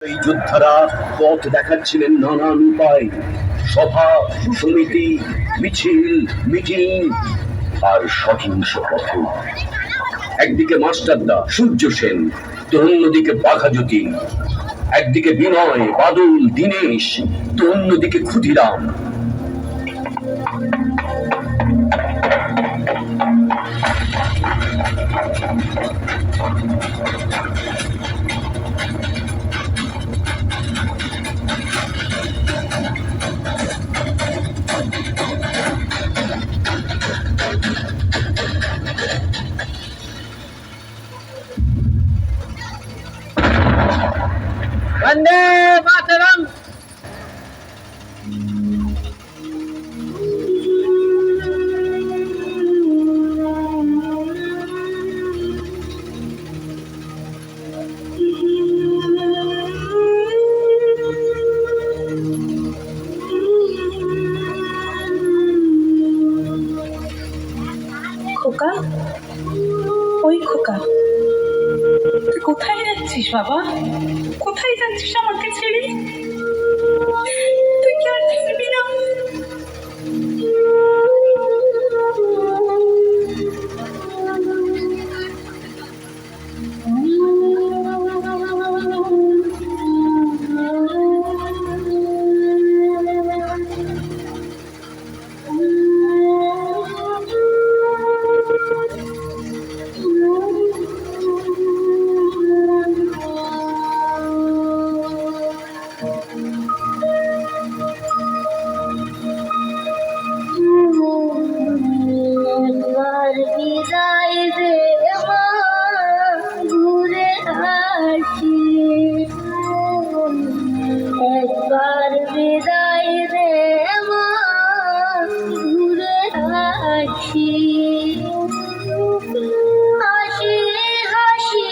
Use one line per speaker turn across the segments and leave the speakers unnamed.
এই যোদ্ধারা পথ দেখাচ্ছিলেন নানান উপায়, সভা, সমিতি, মিছিল, মিটিং আর সহিংস পথে। একদিকে মাস্টারদা সূর্য সেন, তো অন্যদিকে বাঘা যতীন। একদিকে বিনয়, বাদল, দীনেশ, তো অন্যদিকে ক্ষুদিরাম।
वंदे मातरम।
খোকা, ওই খোকা, তুই কোথায় যাচ্ছিস বাবা? কোথায় যাচ্ছিস আমাকে ছেড়ে? তুই কি আর ফিরবি না?
বিদায় দে মা, ঘুরে আসি। একবার বিদায় দে মা, ঘুরে আসি। হাসি হাসি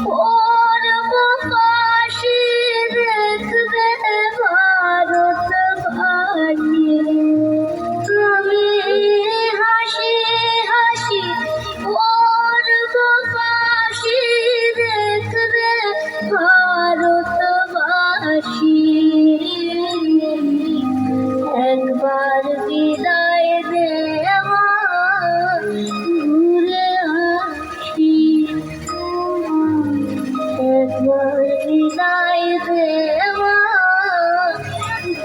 করব কাশি, দেখবে ভারতবাসী। আমি হাসি হাসি করব কাশি, দেখবে ভারতবাসী। একবার বিদায় দে মা, ঘুরে আসি। একবার বিদায় দে মা,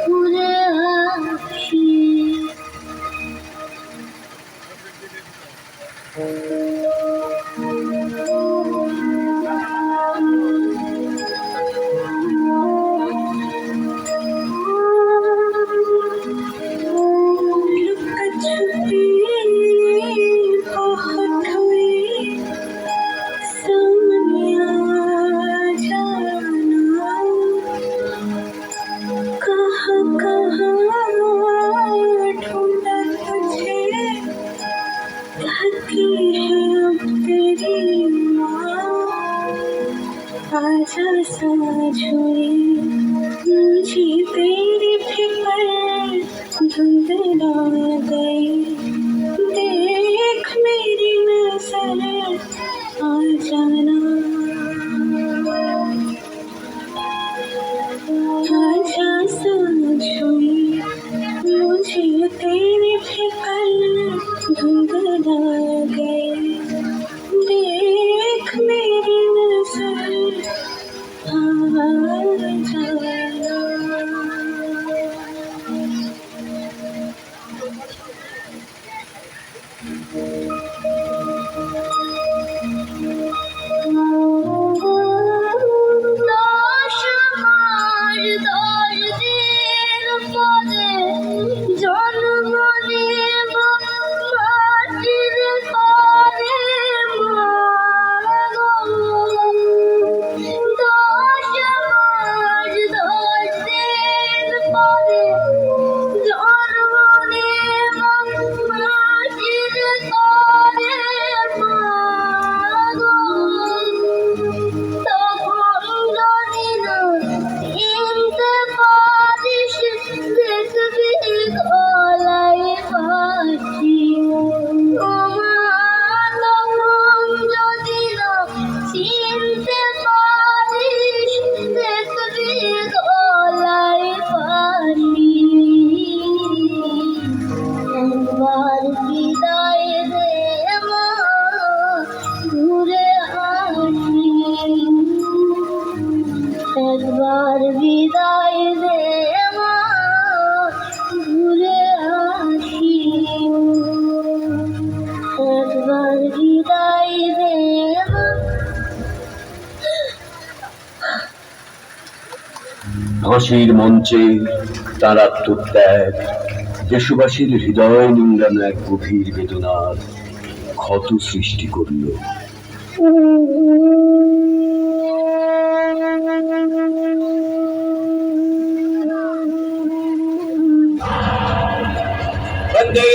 ঘুরে আসি।
लुका-छुपी बहुत हुई, सामने आ जाना। कहाँ कहाँ ढूंढा तुझे, कहती है अब तेरी माँ। आजा साँझ हुई, मुझे तेरी फिक्र धुंधला गई। देख मेरी नजर आ जाना। आजा साँझ हुई, मुझे तेरी फिक्र धुंधला गई। देख मेरी नजर आ जाना।
দশ মার 10 দিন
ফাঁসির মঞ্চে তার আত্মত্যাগ দেশবাসীর হৃদয় নিংড়ানো এক গভীর বেদনার ক্ষত সৃষ্টি করল। বন্দে